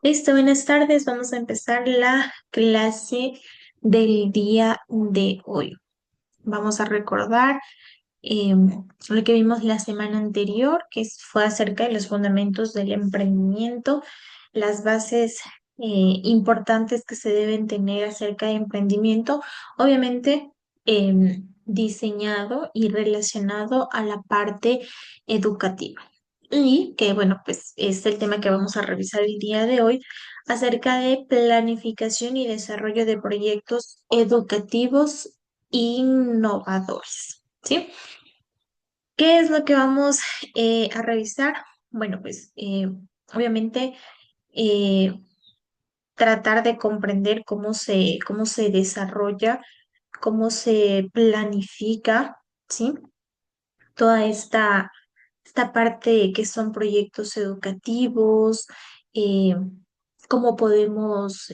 Listo, buenas tardes. Vamos a empezar la clase del día de hoy. Vamos a recordar lo que vimos la semana anterior, fue acerca de los fundamentos del emprendimiento, las bases importantes que se deben tener acerca de emprendimiento, obviamente diseñado y relacionado a la parte educativa. Y que, bueno, pues es el tema que vamos a revisar el día de hoy acerca de planificación y desarrollo de proyectos educativos innovadores. ¿Sí? ¿Qué es lo que vamos a revisar? Bueno, pues obviamente eh, tratar de comprender cómo se desarrolla, cómo se planifica, ¿sí? Toda esta parte que son proyectos educativos, eh, cómo podemos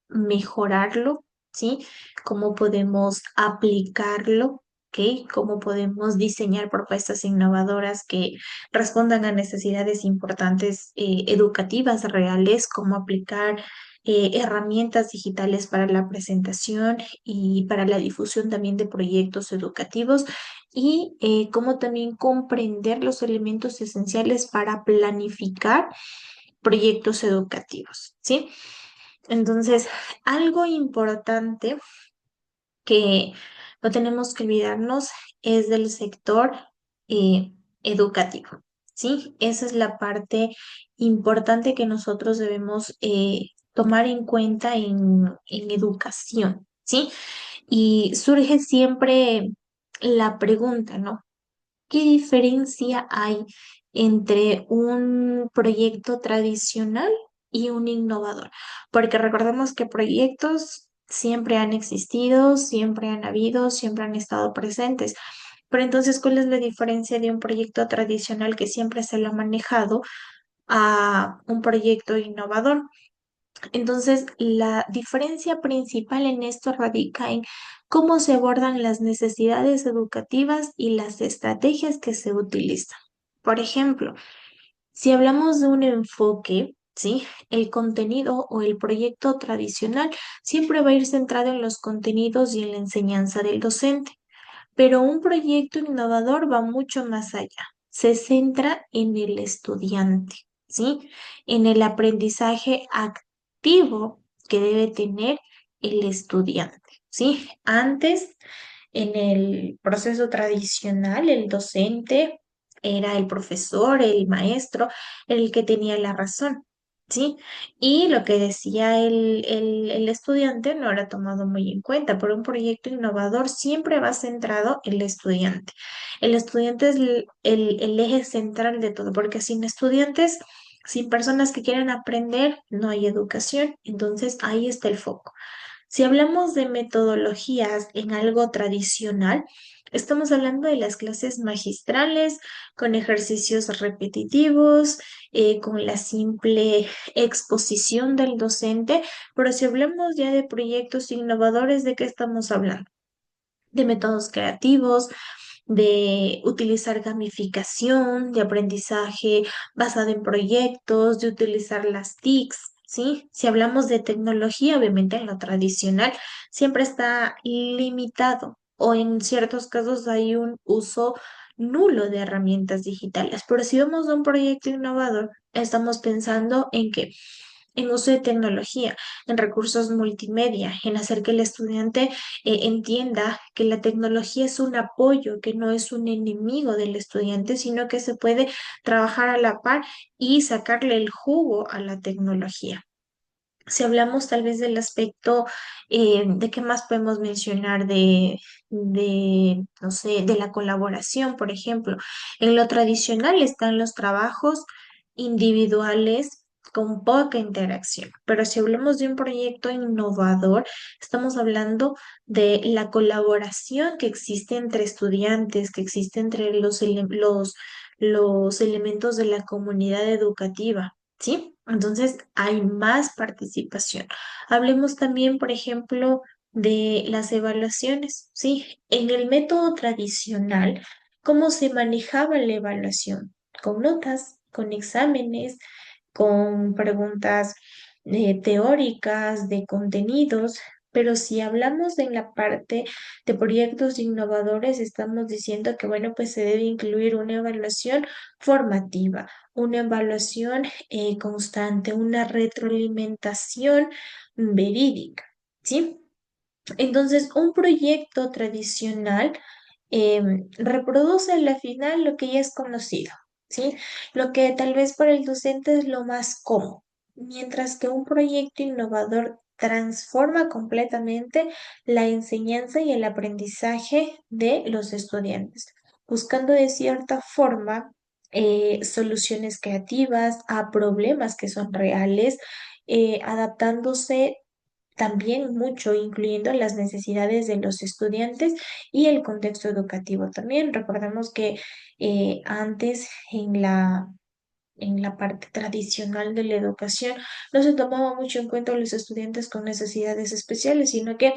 mejorarlo, ¿sí? Cómo podemos aplicarlo, ¿ok? Cómo podemos diseñar propuestas innovadoras que respondan a necesidades importantes educativas reales, cómo aplicar herramientas digitales para la presentación y para la difusión también de proyectos educativos y cómo también comprender los elementos esenciales para planificar proyectos educativos, ¿sí? Entonces, algo importante que no tenemos que olvidarnos es del sector eh, educativo, ¿sí? Esa es la parte importante que nosotros debemos tomar en cuenta en educación, ¿sí? Y surge siempre la pregunta, ¿no? ¿Qué diferencia hay entre un proyecto tradicional y un innovador? Porque recordemos que proyectos siempre han existido, siempre han habido, siempre han estado presentes. Pero entonces, ¿cuál es la diferencia de un proyecto tradicional que siempre se lo ha manejado a un proyecto innovador? Entonces, la diferencia principal en esto radica en cómo se abordan las necesidades educativas y las estrategias que se utilizan. Por ejemplo, si hablamos de un enfoque, ¿sí? El contenido o el proyecto tradicional siempre va a ir centrado en los contenidos y en la enseñanza del docente, pero un proyecto innovador va mucho más allá. Se centra en el estudiante, ¿sí? En el aprendizaje activo que debe tener el estudiante, ¿sí? Antes, en el proceso tradicional, el docente era el profesor, el maestro, el que tenía la razón, ¿sí? Y lo que decía el estudiante no era tomado muy en cuenta, pero un proyecto innovador siempre va centrado en el estudiante. El estudiante es el eje central de todo, porque sin estudiantes, sin personas que quieran aprender, no hay educación. Entonces ahí está el foco. Si hablamos de metodologías en algo tradicional, estamos hablando de las clases magistrales con ejercicios repetitivos, con la simple exposición del docente, pero si hablamos ya de proyectos innovadores, ¿de qué estamos hablando? De métodos creativos, de utilizar gamificación, de aprendizaje basado en proyectos, de utilizar las TICs, ¿sí? Si hablamos de tecnología, obviamente en lo tradicional siempre está limitado o en ciertos casos hay un uso nulo de herramientas digitales, pero si vemos un proyecto innovador, estamos pensando en que en uso de tecnología, en recursos multimedia, en hacer que el estudiante entienda que la tecnología es un apoyo, que no es un enemigo del estudiante, sino que se puede trabajar a la par y sacarle el jugo a la tecnología. Si hablamos tal vez del aspecto de qué más podemos mencionar no sé, de la colaboración, por ejemplo. En lo tradicional están los trabajos individuales con poca interacción, pero si hablamos de un proyecto innovador, estamos hablando de la colaboración que existe entre estudiantes, que existe entre los elementos de la comunidad educativa. ¿Sí? Entonces hay más participación. Hablemos también, por ejemplo, de las evaluaciones, ¿sí? En el método tradicional, ¿cómo se manejaba la evaluación? Con notas, con exámenes, con preguntas teóricas, de contenidos, pero si hablamos de la parte de proyectos innovadores, estamos diciendo que, bueno, pues se debe incluir una evaluación formativa, una evaluación constante, una retroalimentación verídica, ¿sí? Entonces, un proyecto tradicional reproduce a la final lo que ya es conocido, ¿sí? Lo que tal vez para el docente es lo más cómodo, mientras que un proyecto innovador transforma completamente la enseñanza y el aprendizaje de los estudiantes, buscando de cierta forma soluciones creativas a problemas que son reales, adaptándose también mucho, incluyendo las necesidades de los estudiantes y el contexto educativo también. Recordemos que antes en la parte tradicional de la educación no se tomaba mucho en cuenta a los estudiantes con necesidades especiales, sino que,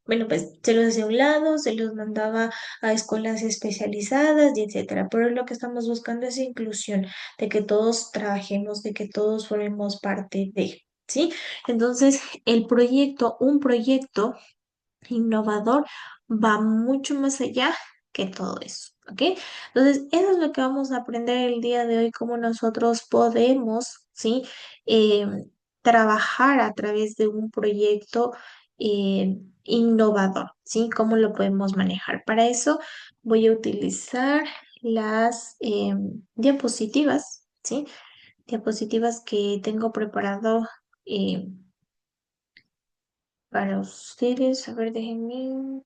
bueno, pues se los hacía a un lado, se los mandaba a escuelas especializadas y etcétera. Pero lo que estamos buscando es inclusión, de que todos trabajemos, de que todos formemos parte de, ¿sí? Entonces, un proyecto innovador va mucho más allá que todo eso, ¿ok? Entonces, eso es lo que vamos a aprender el día de hoy, cómo nosotros podemos, ¿sí? Eh, trabajar a través de un proyecto innovador, ¿sí? ¿Cómo lo podemos manejar? Para eso voy a utilizar las diapositivas, ¿sí? Diapositivas que tengo preparado eh, para ustedes. A ver, déjenme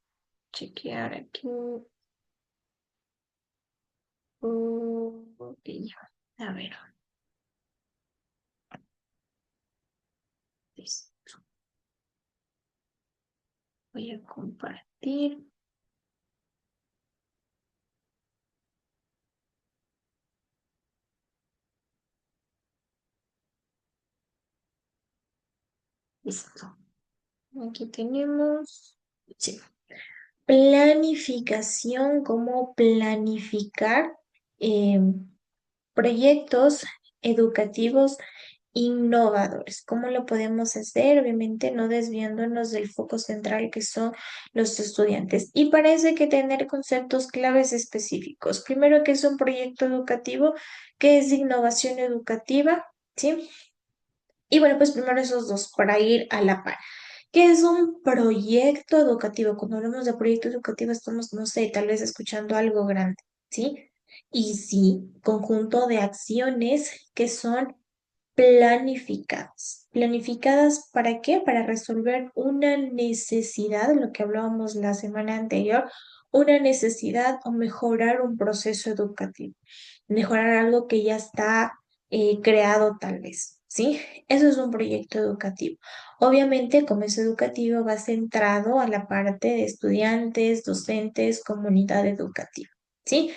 chequear aquí. Ok, a ver, listo. Voy a compartir. Listo. Aquí tenemos. Sí. Planificación, cómo planificar eh, proyectos educativos innovadores. ¿Cómo lo podemos hacer? Obviamente no desviándonos del foco central que son los estudiantes. Y para eso hay que tener conceptos claves específicos. Primero, ¿qué es un proyecto educativo? ¿Qué es innovación educativa? ¿Sí? Y bueno, pues primero esos dos para ir a la par. ¿Qué es un proyecto educativo? Cuando hablamos de proyecto educativo estamos, no sé, tal vez escuchando algo grande, ¿sí? Y sí, conjunto de acciones que son planificadas. ¿Planificadas para qué? Para resolver una necesidad, lo que hablábamos la semana anterior, una necesidad o mejorar un proceso educativo, mejorar algo que ya está creado tal vez, ¿sí? Eso es un proyecto educativo. Obviamente, como es educativo, va centrado a la parte de estudiantes, docentes, comunidad educativa, ¿sí?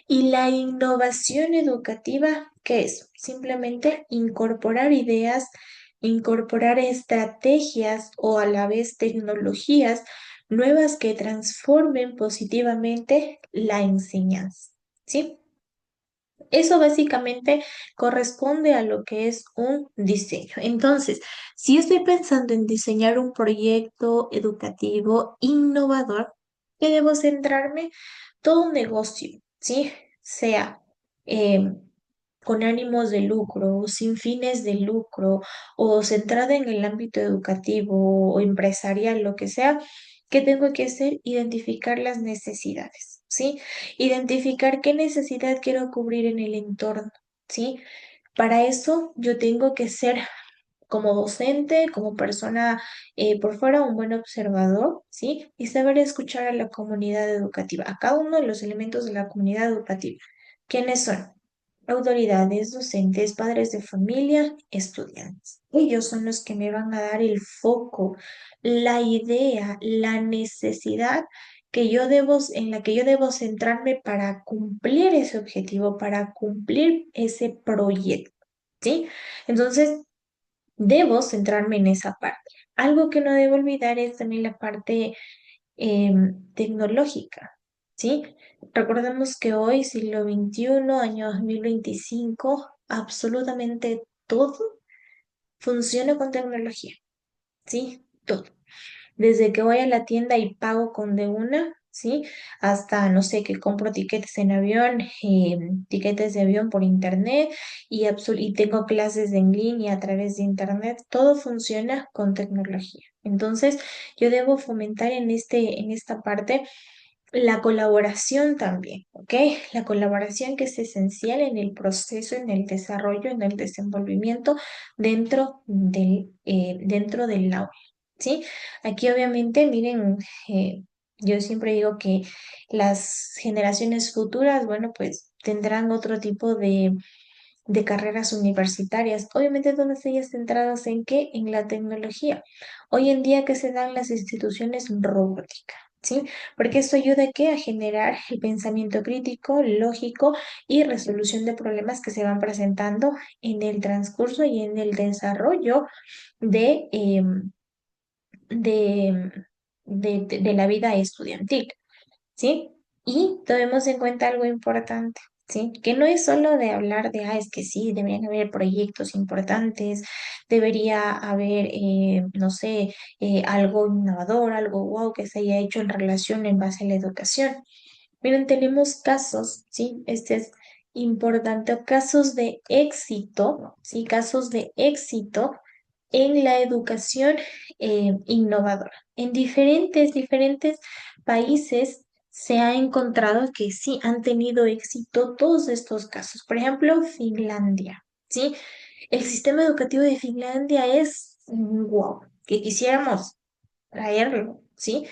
Y la innovación educativa, ¿qué es? Simplemente incorporar ideas, incorporar estrategias o a la vez tecnologías nuevas que transformen positivamente la enseñanza, ¿sí? Eso básicamente corresponde a lo que es un diseño. Entonces, si estoy pensando en diseñar un proyecto educativo innovador, ¿qué debo centrarme? Todo un negocio, ¿sí? Sea con ánimos de lucro, o sin fines de lucro, o centrada en el ámbito educativo o empresarial, lo que sea, ¿qué tengo que hacer? Identificar las necesidades, ¿sí? Identificar qué necesidad quiero cubrir en el entorno, ¿sí? Para eso yo tengo que ser como docente, como persona por fuera, un buen observador, ¿sí? Y saber escuchar a la comunidad educativa, a cada uno de los elementos de la comunidad educativa. ¿Quiénes son? Autoridades, docentes, padres de familia, estudiantes. Ellos son los que me van a dar el foco, la idea, la necesidad en la que yo debo centrarme para cumplir ese objetivo, para cumplir ese proyecto, ¿sí? Entonces, debo centrarme en esa parte. Algo que no debo olvidar es también la parte tecnológica, ¿sí? Recordemos que hoy, siglo XXI, año 2025, absolutamente todo funciona con tecnología, ¿sí? Todo. Desde que voy a la tienda y pago con de una, ¿sí? Hasta, no sé, que compro tiquetes en avión, tiquetes de avión por internet y tengo clases en línea a través de internet, todo funciona con tecnología. Entonces, yo debo fomentar en esta parte la colaboración también, ¿ok? La colaboración que es esencial en el proceso, en el desarrollo, en el desenvolvimiento dentro del aula, ¿sí? Aquí obviamente, miren, yo siempre digo que las generaciones futuras, bueno, pues tendrán otro tipo de carreras universitarias, obviamente todas ellas centradas en qué, en la tecnología. Hoy en día que se dan las instituciones robótica, ¿sí? Porque esto ayuda a qué, a generar el pensamiento crítico, lógico y resolución de problemas que se van presentando en el transcurso y en el desarrollo de, de, de la vida estudiantil. ¿Sí? Y tomemos en cuenta algo importante, ¿sí? Que no es solo de hablar de, es que sí, deberían haber proyectos importantes, debería haber, no sé, algo innovador, algo wow que se haya hecho en relación en base a la educación. Miren, tenemos casos, ¿sí? Este es importante, casos de éxito, ¿sí? Casos de éxito en la educación innovadora. En diferentes países se ha encontrado que sí han tenido éxito todos estos casos. Por ejemplo, Finlandia, ¿sí? El sistema educativo de Finlandia es wow, que quisiéramos traerlo, ¿sí?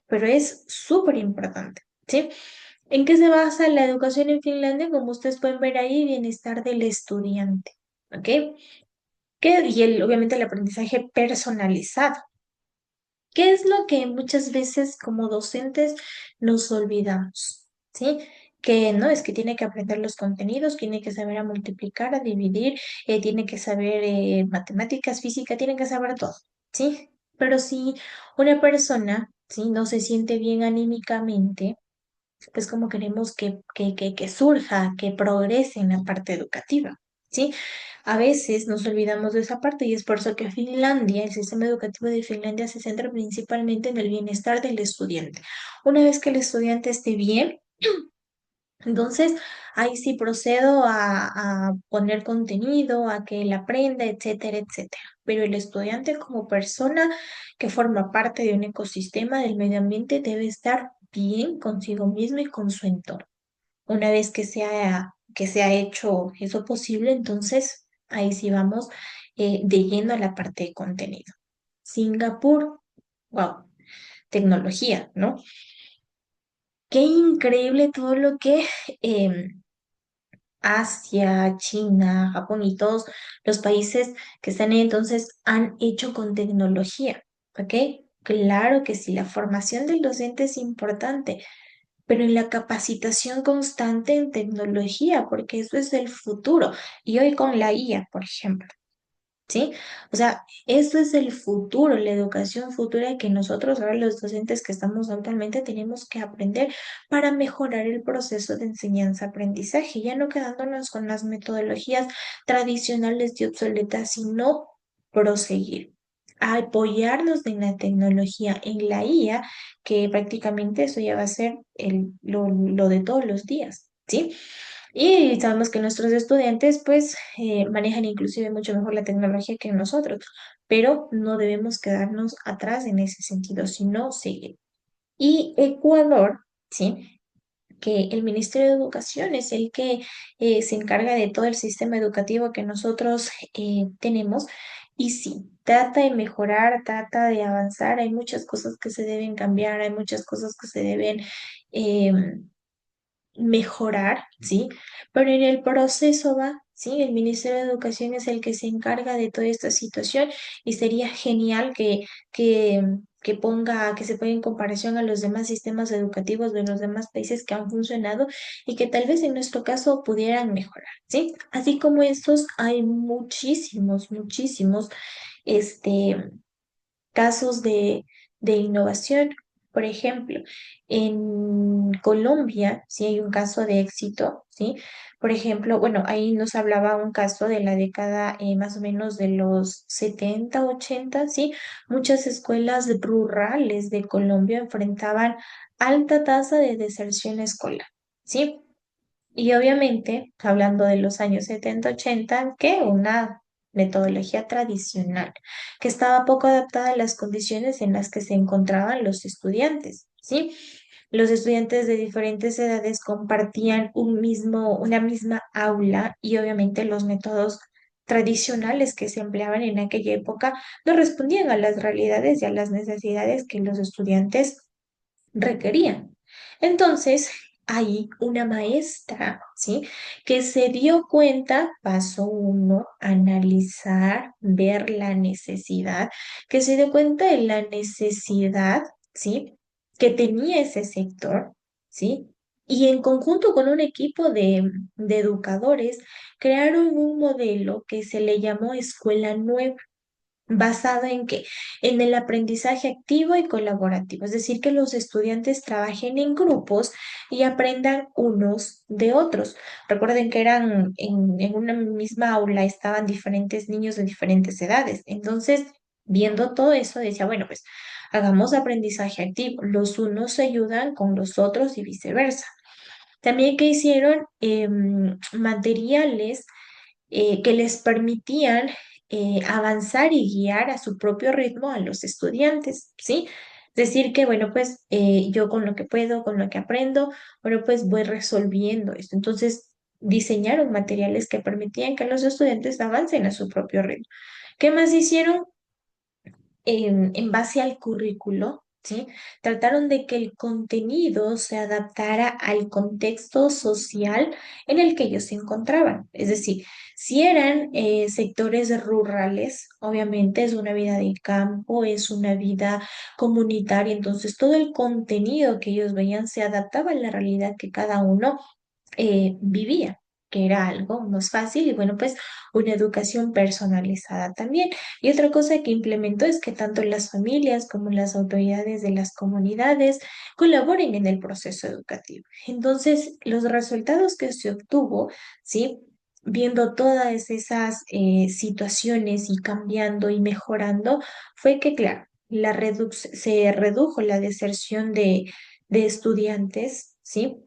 Pero es súper importante, ¿sí? ¿En qué se basa la educación en Finlandia? Como ustedes pueden ver ahí, bienestar del estudiante, ¿ok? Obviamente el aprendizaje personalizado. ¿Qué es lo que muchas veces como docentes nos olvidamos? ¿Sí? Que no, es que tiene que aprender los contenidos, tiene que saber a multiplicar, a dividir, tiene que saber matemáticas, física, tiene que saber todo, ¿sí? Pero si una persona, ¿sí? No se siente bien anímicamente, pues como queremos que surja, que progrese en la parte educativa, ¿sí? A veces nos olvidamos de esa parte y es por eso que Finlandia, el sistema educativo de Finlandia se centra principalmente en el bienestar del estudiante. Una vez que el estudiante esté bien, entonces ahí sí procedo a poner contenido, a que él aprenda, etcétera, etcétera. Pero el estudiante como persona que forma parte de un ecosistema del medio ambiente debe estar bien consigo mismo y con su entorno. Una vez que se ha hecho eso posible, entonces ahí sí vamos de lleno a la parte de contenido. Singapur, wow, tecnología, ¿no? Qué increíble todo lo que Asia, China, Japón y todos los países que están ahí entonces han hecho con tecnología, ¿ok? Claro que sí, la formación del docente es importante, pero en la capacitación constante en tecnología, porque eso es el futuro. Y hoy con la IA, por ejemplo. ¿Sí? O sea, eso es el futuro, la educación futura que nosotros, ahora los docentes que estamos actualmente, tenemos que aprender para mejorar el proceso de enseñanza-aprendizaje, ya no quedándonos con las metodologías tradicionales y obsoletas, sino proseguir, apoyarnos en la tecnología, en la IA, que prácticamente eso ya va a ser lo de todos los días, ¿sí? Y sabemos que nuestros estudiantes pues manejan inclusive mucho mejor la tecnología que nosotros, pero no debemos quedarnos atrás en ese sentido, sino seguir. Y Ecuador, ¿sí? Que el Ministerio de Educación es el que se encarga de todo el sistema educativo que nosotros tenemos. Y sí, trata de mejorar, trata de avanzar. Hay muchas cosas que se deben cambiar, hay muchas cosas que se deben mejorar, ¿sí? Pero en el proceso va, ¿sí? El Ministerio de Educación es el que se encarga de toda esta situación y sería genial que ponga, que se ponga en comparación a los demás sistemas educativos de los demás países que han funcionado y que tal vez en nuestro caso pudieran mejorar, ¿sí? Así como estos, hay muchísimos, este, casos de innovación. Por ejemplo, en Colombia sí hay un caso de éxito, ¿sí? Por ejemplo, bueno, ahí nos hablaba un caso de la década más o menos de los 70 80, ¿sí? Muchas escuelas rurales de Colombia enfrentaban alta tasa de deserción escolar, ¿sí? Y obviamente, hablando de los años 70 80, que una metodología tradicional que estaba poco adaptada a las condiciones en las que se encontraban los estudiantes, ¿sí? Los estudiantes de diferentes edades compartían una misma aula y obviamente los métodos tradicionales que se empleaban en aquella época no respondían a las realidades y a las necesidades que los estudiantes requerían. Entonces, hay una maestra, ¿sí? Que se dio cuenta, paso uno, analizar, ver la necesidad, que se dio cuenta de la necesidad, ¿sí? Que tenía ese sector, ¿sí? Y en conjunto con un equipo de educadores, crearon un modelo que se le llamó Escuela Nueva. ¿Basado en qué? En el aprendizaje activo y colaborativo, es decir, que los estudiantes trabajen en grupos y aprendan unos de otros. Recuerden que eran en una misma aula, estaban diferentes niños de diferentes edades. Entonces, viendo todo eso, decía, bueno, pues hagamos aprendizaje activo. Los unos se ayudan con los otros y viceversa. También que hicieron materiales que les permitían avanzar y guiar a su propio ritmo a los estudiantes, ¿sí? Decir que, bueno, pues yo con lo que puedo, con lo que aprendo, bueno, pues voy resolviendo esto. Entonces, diseñaron materiales que permitían que los estudiantes avancen a su propio ritmo. ¿Qué más hicieron? En base al currículo, ¿sí? Trataron de que el contenido se adaptara al contexto social en el que ellos se encontraban. Es decir, si eran sectores rurales, obviamente es una vida de campo, es una vida comunitaria, entonces todo el contenido que ellos veían se adaptaba a la realidad que cada uno vivía, que era algo más fácil y bueno, pues una educación personalizada también. Y otra cosa que implementó es que tanto las familias como las autoridades de las comunidades colaboren en el proceso educativo. Entonces, los resultados que se obtuvo, ¿sí? Viendo todas esas situaciones y cambiando y mejorando, fue que, claro, se redujo la deserción de estudiantes, ¿sí?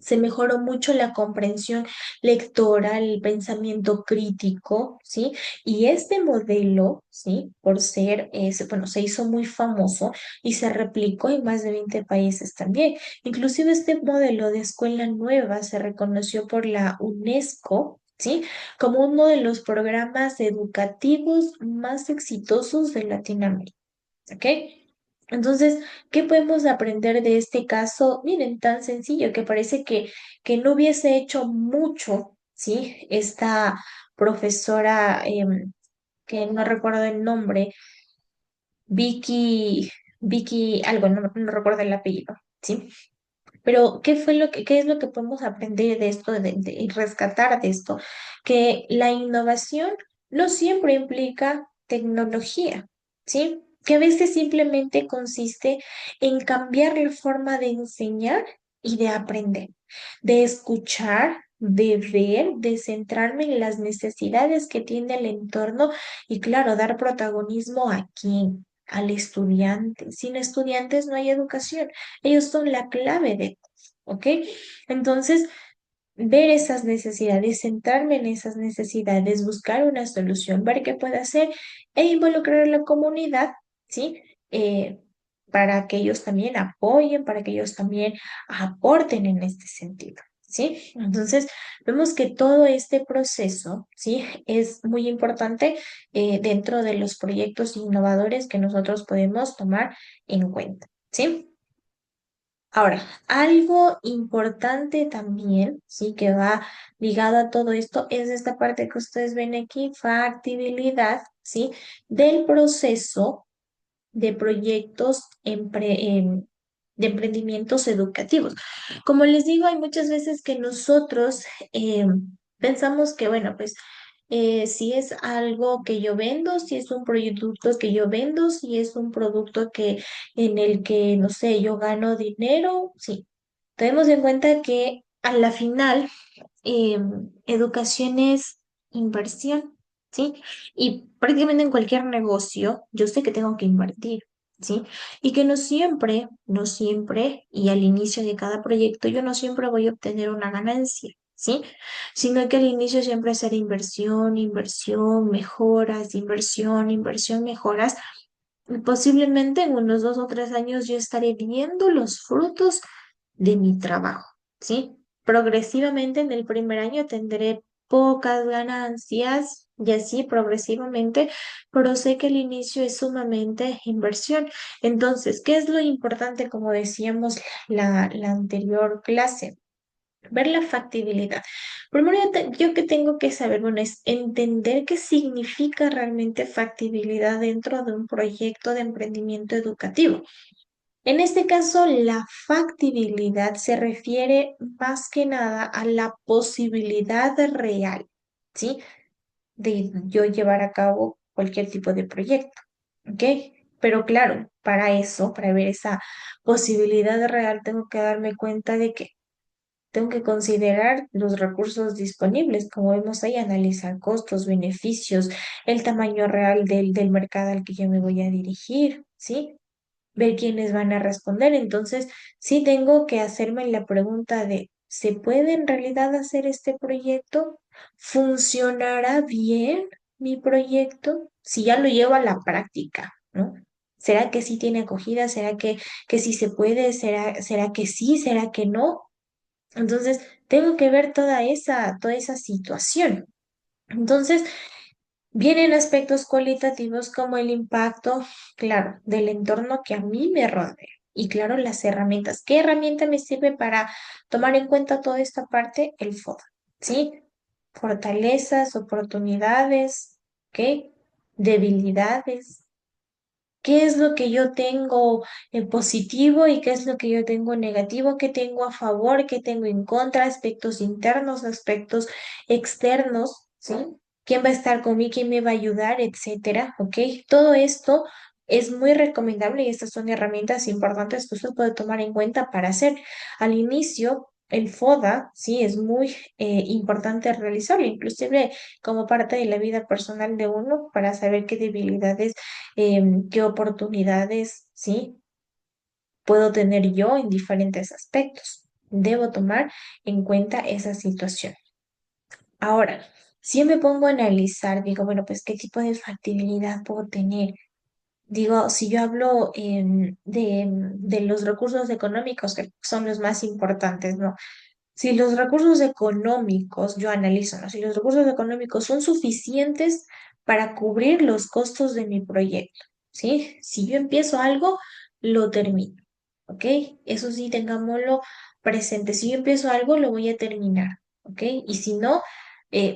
Se mejoró mucho la comprensión lectora, el pensamiento crítico, ¿sí? Y este modelo, ¿sí? Por ser, bueno, se hizo muy famoso y se replicó en más de 20 países también. Inclusive este modelo de escuela nueva se reconoció por la UNESCO, ¿sí? Como uno de los programas educativos más exitosos de Latinoamérica. ¿Ok? Entonces, ¿qué podemos aprender de este caso? Miren, tan sencillo que parece que no hubiese hecho mucho, ¿sí? Esta profesora, que no recuerdo el nombre, Vicky, Vicky, algo, no recuerdo el apellido, ¿sí? Pero, qué es lo que podemos aprender de esto y rescatar de esto? Que la innovación no siempre implica tecnología, ¿sí? Que a veces simplemente consiste en cambiar la forma de enseñar y de aprender, de escuchar, de ver, de centrarme en las necesidades que tiene el entorno y, claro, dar protagonismo a quién, al estudiante. Sin estudiantes no hay educación. Ellos son la clave de todo, ¿ok? Entonces, ver esas necesidades, centrarme en esas necesidades, buscar una solución, ver qué puede hacer e involucrar a la comunidad, ¿sí? Para que ellos también apoyen, para que ellos también aporten en este sentido, ¿sí? Entonces, vemos que todo este proceso, ¿sí? Es muy importante dentro de los proyectos innovadores que nosotros podemos tomar en cuenta, ¿sí? Ahora, algo importante también, sí, que va ligado a todo esto, es esta parte que ustedes ven aquí, factibilidad, sí, del proceso de proyectos de emprendimientos educativos. Como les digo, hay muchas veces que nosotros pensamos que, bueno, pues si es algo que yo vendo, si es un producto que yo vendo, si es un producto en el que, no sé, yo gano dinero, sí. Tenemos en cuenta que a la final, educación es inversión, ¿sí? Y prácticamente en cualquier negocio, yo sé que tengo que invertir, ¿sí? Y que no siempre, y al inicio de cada proyecto, yo no siempre voy a obtener una ganancia, ¿sí? Sino que al inicio siempre será inversión, inversión, mejoras, inversión, inversión, mejoras. Y posiblemente en unos 2 o 3 años yo estaré viendo los frutos de mi trabajo, ¿sí? Progresivamente en el primer año tendré pocas ganancias y así progresivamente, pero sé que el inicio es sumamente inversión. Entonces, ¿qué es lo importante, como decíamos la anterior clase? Ver la factibilidad. Primero, yo que tengo que saber, bueno, es entender qué significa realmente factibilidad dentro de un proyecto de emprendimiento educativo. En este caso, la factibilidad se refiere más que nada a la posibilidad real, ¿sí? De yo llevar a cabo cualquier tipo de proyecto, ¿ok? Pero claro, para eso, para ver esa posibilidad real, tengo que darme cuenta de que tengo que considerar los recursos disponibles, como vemos ahí, analizar costos, beneficios, el tamaño real del mercado al que yo me voy a dirigir, ¿sí? Ver quiénes van a responder. Entonces, sí tengo que hacerme la pregunta de, ¿se puede en realidad hacer este proyecto? ¿Funcionará bien mi proyecto? Si ya lo llevo a la práctica, ¿no? ¿Será que sí tiene acogida? ¿Será que sí se puede? ¿Será que sí? ¿Será que no? Entonces, tengo que ver toda esa situación. Entonces, vienen aspectos cualitativos como el impacto, claro, del entorno que a mí me rodea. Y claro, las herramientas. ¿Qué herramienta me sirve para tomar en cuenta toda esta parte? El FODA, ¿sí? Fortalezas, oportunidades, ¿qué? Debilidades. ¿Qué es lo que yo tengo en positivo y qué es lo que yo tengo en negativo? ¿Qué tengo a favor? ¿Qué tengo en contra? Aspectos internos, aspectos externos, ¿sí? ¿Quién va a estar conmigo? ¿Quién me va a ayudar? Etcétera, ¿ok? Todo esto es muy recomendable y estas son herramientas importantes que usted puede tomar en cuenta para hacer. Al inicio, el FODA, sí, es muy importante realizarlo, inclusive como parte de la vida personal de uno para saber qué debilidades qué oportunidades, ¿sí? Puedo tener yo en diferentes aspectos. Debo tomar en cuenta esa situación. Ahora, si yo me pongo a analizar, digo, bueno, pues, ¿qué tipo de factibilidad puedo tener? Digo, si yo hablo de los recursos económicos, que son los más importantes, ¿no? Si los recursos económicos, yo analizo, ¿no? Si los recursos económicos son suficientes para cubrir los costos de mi proyecto, ¿sí? Si yo empiezo algo, lo termino, ¿ok? Eso sí, tengámoslo presente. Si yo empiezo algo, lo voy a terminar, ¿ok? Y si no,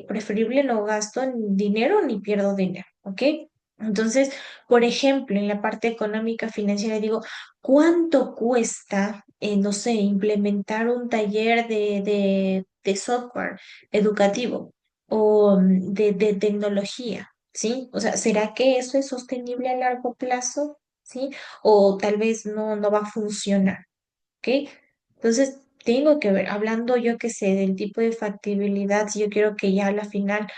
preferible no gasto en dinero ni pierdo dinero, ¿ok? Entonces, por ejemplo, en la parte económica financiera, digo, ¿cuánto cuesta, no sé, implementar un taller de software educativo o de tecnología? ¿Sí? O sea, ¿será que eso es sostenible a largo plazo? ¿Sí? O tal vez no va a funcionar, ¿ok? Entonces, tengo que ver, hablando yo que sé del tipo de factibilidad, si yo quiero que ya a la final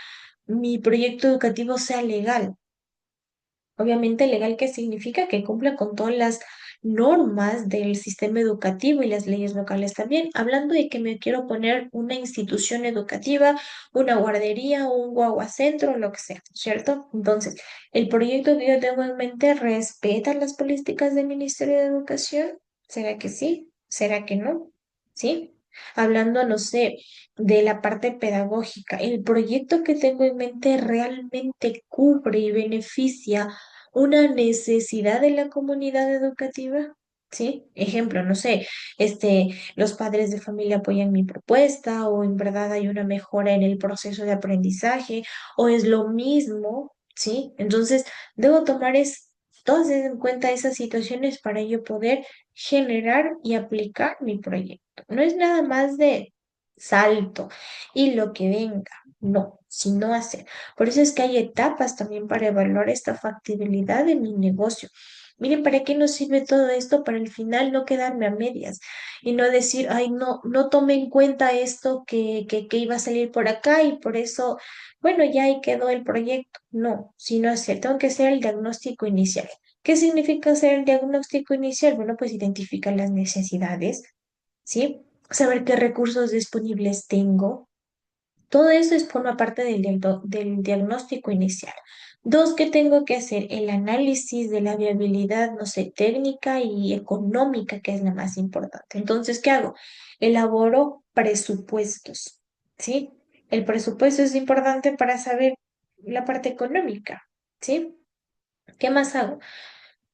mi proyecto educativo sea legal. Obviamente legal, ¿qué significa? Que cumpla con todas las normas del sistema educativo y las leyes locales también. Hablando de que me quiero poner una institución educativa, una guardería, un guaguacentro, lo que sea, ¿cierto? Entonces, el proyecto que yo tengo en mente respeta las políticas del Ministerio de Educación. ¿Será que sí? ¿Será que no? ¿Sí? Hablando, no sé, de la parte pedagógica, el proyecto que tengo en mente realmente cubre y beneficia una necesidad de la comunidad educativa, ¿sí? Ejemplo, no sé, los padres de familia apoyan mi propuesta o en verdad hay una mejora en el proceso de aprendizaje o es lo mismo, ¿sí? Entonces, debo tomar todas en cuenta esas situaciones para yo poder generar y aplicar mi proyecto. No es nada más de salto y lo que venga, no, sino hacer. Por eso es que hay etapas también para evaluar esta factibilidad de mi negocio. Miren, ¿para qué nos sirve todo esto? Para al final no quedarme a medias y no decir, ay, no, no tomé en cuenta esto que iba a salir por acá y por eso, bueno, ya ahí quedó el proyecto. No, sino hacer, tengo que hacer el diagnóstico inicial. ¿Qué significa hacer el diagnóstico inicial? Bueno, pues identificar las necesidades, ¿sí? Saber qué recursos disponibles tengo. Todo eso es forma parte del diagnóstico inicial. Dos, ¿qué tengo que hacer? El análisis de la viabilidad, no sé, técnica y económica, que es la más importante. Entonces, ¿qué hago? Elaboro presupuestos, ¿sí? El presupuesto es importante para saber la parte económica, ¿sí? ¿Qué más hago?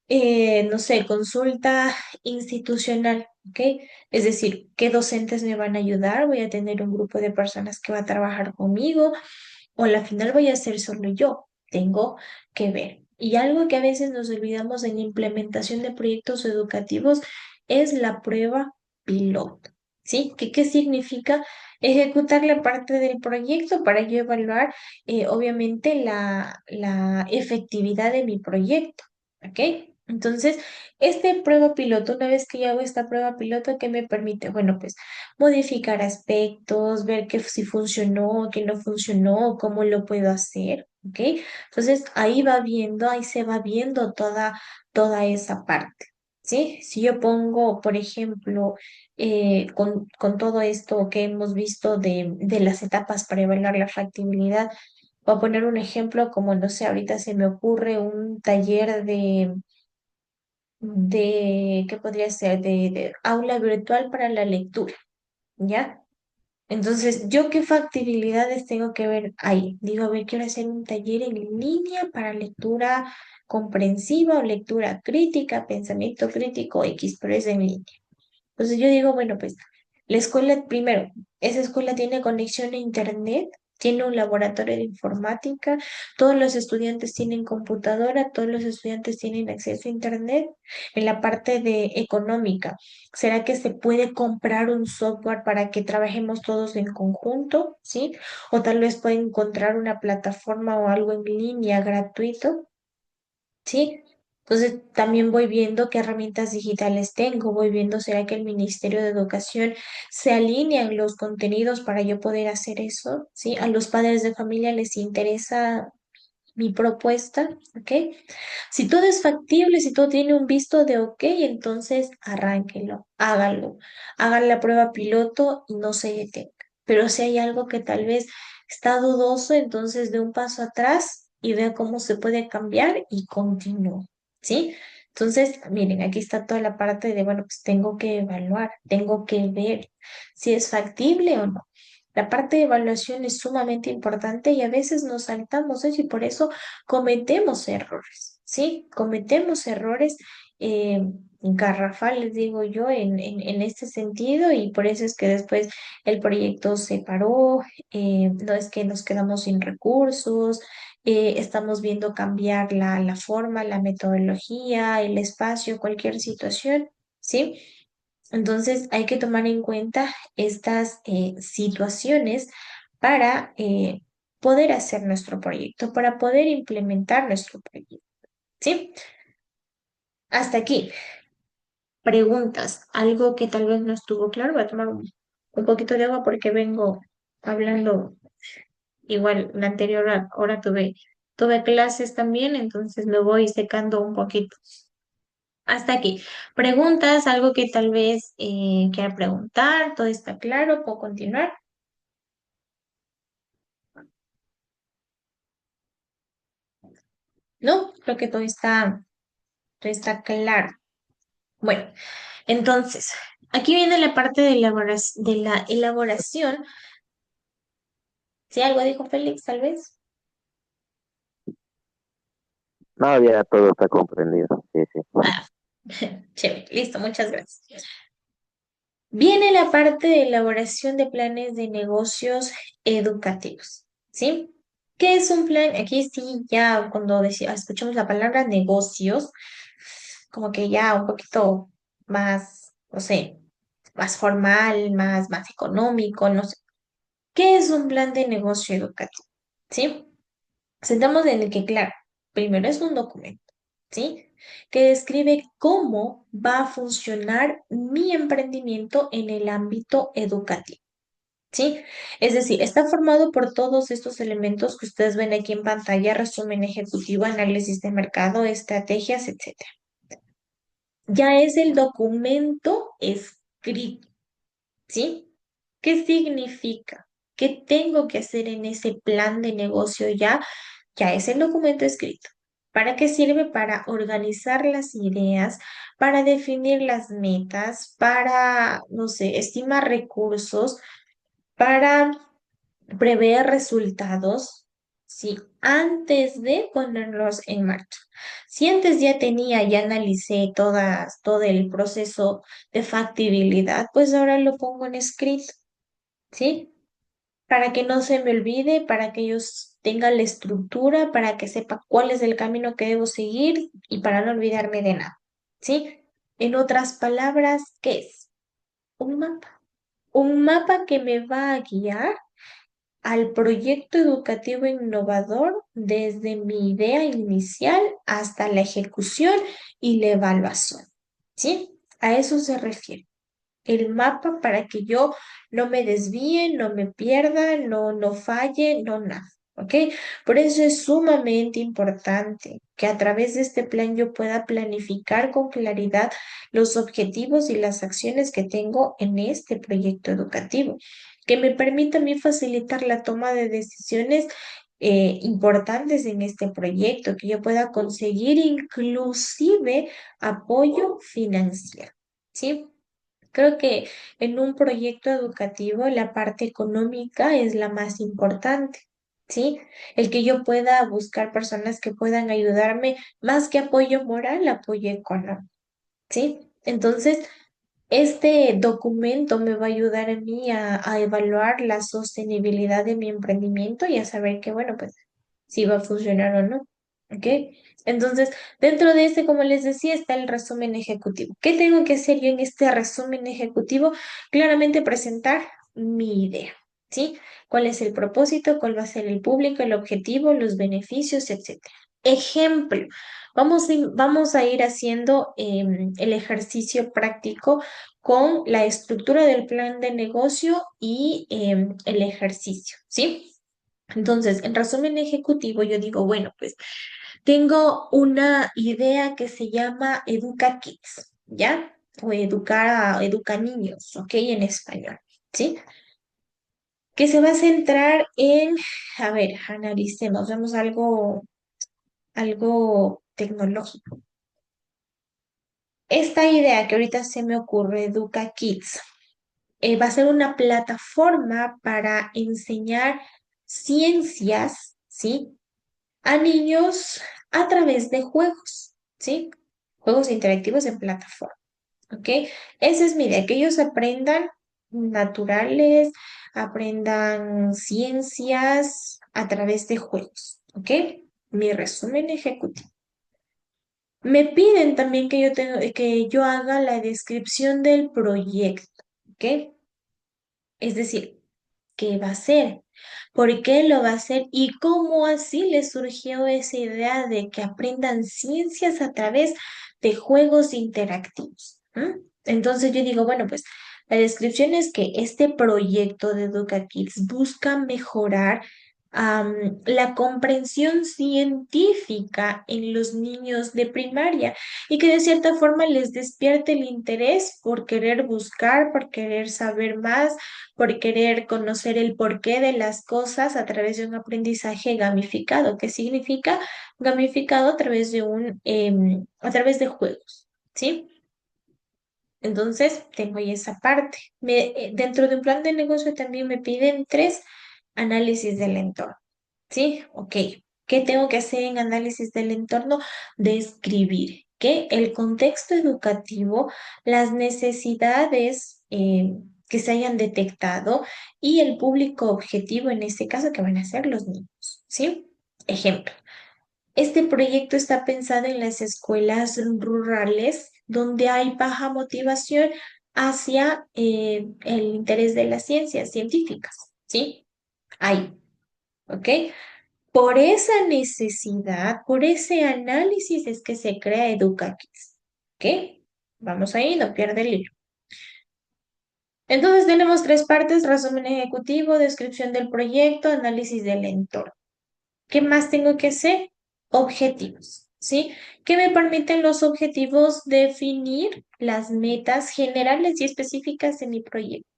No sé, consulta institucional, ¿ok? Es decir, ¿qué docentes me van a ayudar? Voy a tener un grupo de personas que va a trabajar conmigo o al final voy a ser solo yo. Tengo que ver. Y algo que a veces nos olvidamos en la implementación de proyectos educativos es la prueba piloto. ¿Sí? ¿Qué significa ejecutar la parte del proyecto para yo evaluar, obviamente, la efectividad de mi proyecto? ¿Ok? Entonces, este prueba piloto, una vez que yo hago esta prueba piloto, ¿qué me permite? Bueno, pues modificar aspectos, ver que si funcionó, que no funcionó, cómo lo puedo hacer, ¿ok? Entonces, ahí va viendo, ahí se va viendo toda esa parte, ¿sí? Si yo pongo, por ejemplo, con todo esto que hemos visto de las etapas para evaluar la factibilidad, voy a poner un ejemplo como, no sé, ahorita se me ocurre un taller ¿qué podría ser? De aula virtual para la lectura, ¿ya? Entonces, ¿yo qué factibilidades tengo que ver ahí? Digo, a ver, quiero hacer un taller en línea para lectura comprensiva o lectura crítica, pensamiento crítico X, pero es en línea. Entonces yo digo, bueno, pues la escuela, primero, esa escuela tiene conexión a internet, tiene un laboratorio de informática, todos los estudiantes tienen computadora, todos los estudiantes tienen acceso a internet. En la parte de económica, ¿será que se puede comprar un software para que trabajemos todos en conjunto? ¿Sí? O tal vez pueden encontrar una plataforma o algo en línea gratuito. ¿Sí? Entonces también voy viendo qué herramientas digitales tengo, voy viendo será que el Ministerio de Educación se alinean los contenidos para yo poder hacer eso, ¿sí? A los padres de familia les interesa mi propuesta, ¿ok? Si todo es factible, si todo tiene un visto de ok, entonces arránquenlo, háganlo, hagan la prueba piloto y no se detengan. Pero si hay algo que tal vez está dudoso, entonces de un paso atrás y vea cómo se puede cambiar y continúo, ¿sí? Entonces, miren, aquí está toda la parte de, bueno, pues tengo que evaluar, tengo que ver si es factible o no. La parte de evaluación es sumamente importante y a veces nos saltamos eso y por eso cometemos errores, ¿sí? Cometemos errores eh, garrafales, digo yo, en este sentido y por eso es que después el proyecto se paró, no es que nos quedamos sin recursos, estamos viendo cambiar la forma, la metodología, el espacio, cualquier situación, ¿sí? Entonces hay que tomar en cuenta estas situaciones para poder hacer nuestro proyecto, para poder implementar nuestro proyecto. ¿Sí? Hasta aquí. Preguntas. Algo que tal vez no estuvo claro. Voy a tomar un poquito de agua porque vengo hablando igual la anterior hora tuve clases también, entonces me voy secando un poquito. Hasta aquí. Preguntas, algo que tal vez quiera preguntar, todo está claro, puedo continuar. No, creo que todo está claro. Bueno, entonces, aquí viene la parte de, de la elaboración. Si algo dijo Félix, tal vez. No, ya todo está comprendido. Sí, sí. Ah, chévere, listo, muchas gracias. Viene la parte de elaboración de planes de negocios educativos, ¿sí? ¿Qué es un plan? Aquí sí, ya cuando escuchamos la palabra negocios, como que ya un poquito más, no sé, más formal, más económico, no sé. ¿Qué es un plan de negocio educativo? ¿Sí? Sentamos en el que, claro, primero es un documento. ¿sí? Que describe cómo va a funcionar mi emprendimiento en el ámbito educativo. ¿Sí? Es decir, está formado por todos estos elementos que ustedes ven aquí en pantalla: resumen ejecutivo, análisis de mercado, estrategias, etcétera. Ya es el documento escrito, ¿sí? ¿Qué significa? ¿Qué tengo que hacer en ese plan de negocio ya? Ya es el documento escrito. ¿Para qué sirve? Para organizar las ideas, para definir las metas, para, no sé, estimar recursos, para prever resultados, ¿sí? Antes de ponerlos en marcha. Si antes ya tenía, ya analicé todo el proceso de factibilidad, pues ahora lo pongo en escrito, ¿sí? Para que no se me olvide, para que ellos tengan la estructura, para que sepa cuál es el camino que debo seguir y para no olvidarme de nada, ¿sí? En otras palabras, ¿qué es? Un mapa. Un mapa que me va a guiar al proyecto educativo innovador desde mi idea inicial hasta la ejecución y la evaluación. ¿Sí? A eso se refiere. El mapa para que yo no me desvíe, no me pierda, no falle, no nada. ¿Ok? Por eso es sumamente importante que a través de este plan yo pueda planificar con claridad los objetivos y las acciones que tengo en este proyecto educativo, que me permita a mí facilitar la toma de decisiones importantes en este proyecto, que yo pueda conseguir inclusive apoyo financiero. ¿Sí? Creo que en un proyecto educativo la parte económica es la más importante, ¿sí? El que yo pueda buscar personas que puedan ayudarme, más que apoyo moral, apoyo económico, ¿sí? Entonces, este documento me va a ayudar a mí a evaluar la sostenibilidad de mi emprendimiento y a saber que, bueno, pues si va a funcionar o no. ¿Ok? Entonces, dentro de este, como les decía, está el resumen ejecutivo. ¿Qué tengo que hacer yo en este resumen ejecutivo? Claramente presentar mi idea. ¿Sí? ¿Cuál es el propósito? ¿Cuál va a ser el público, el objetivo, los beneficios, etcétera? Ejemplo. Vamos a ir haciendo el ejercicio práctico con la estructura del plan de negocio y el ejercicio, ¿sí? Entonces, en resumen ejecutivo, yo digo, bueno, pues tengo una idea que se llama Educa Kids, ¿ya? O Educa Niños, ¿ok? En español, ¿sí? Que se va a centrar en, a ver, analicemos, vemos algo tecnológico. Esta idea que ahorita se me ocurre, Educa Kids, va a ser una plataforma para enseñar ciencias, ¿sí? A niños a través de juegos, ¿sí? Juegos interactivos en plataforma, ¿ok? Esa es mi idea, que ellos aprendan naturales, aprendan ciencias a través de juegos, ¿ok? Mi resumen ejecutivo. Me piden también que yo haga la descripción del proyecto, ¿ok? Es decir, qué va a hacer, por qué lo va a hacer y cómo así le surgió esa idea de que aprendan ciencias a través de juegos interactivos. Entonces yo digo, bueno, pues la descripción es que este proyecto de Educa Kids busca mejorar la comprensión científica en los niños de primaria y que de cierta forma les despierte el interés por querer buscar, por querer saber más, por querer conocer el porqué de las cosas a través de un aprendizaje gamificado. ¿Qué significa gamificado? A través de a través de juegos, ¿sí? Entonces, tengo ahí esa parte. Dentro de un plan de negocio también me piden tres análisis del entorno, ¿sí? Ok. ¿Qué tengo que hacer en análisis del entorno? Describir que el contexto educativo, las necesidades que se hayan detectado y el público objetivo en este caso que van a ser los niños, ¿sí? Ejemplo. Este proyecto está pensado en las escuelas rurales donde hay baja motivación hacia el interés de las ciencias científicas, ¿sí? Ahí, ¿ok? Por esa necesidad, por ese análisis es que se crea EducaKids. ¿Ok? Vamos ahí, no pierde el hilo. Entonces tenemos tres partes: resumen ejecutivo, descripción del proyecto, análisis del entorno. ¿Qué más tengo que hacer? Objetivos, ¿sí? ¿Qué me permiten los objetivos? Definir las metas generales y específicas de mi proyecto.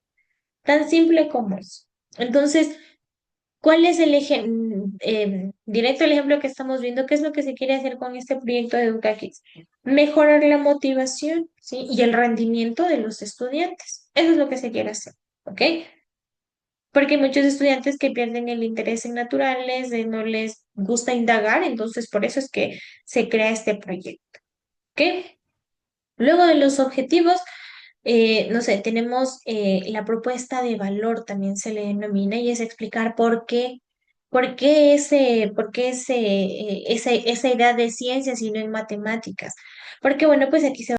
Tan simple como eso. Entonces, ¿cuál es el directo el ejemplo que estamos viendo? ¿Qué es lo que se quiere hacer con este proyecto de EducaKids? Mejorar la motivación, ¿sí? Y el rendimiento de los estudiantes. Eso es lo que se quiere hacer, ¿ok? Porque hay muchos estudiantes que pierden el interés en naturales, no les gusta indagar, entonces por eso es que se crea este proyecto, ¿ok? Luego de los objetivos, no sé, tenemos la propuesta de valor, también se le denomina, y es explicar esa idea de ciencias y no en matemáticas. Porque, bueno, pues aquí se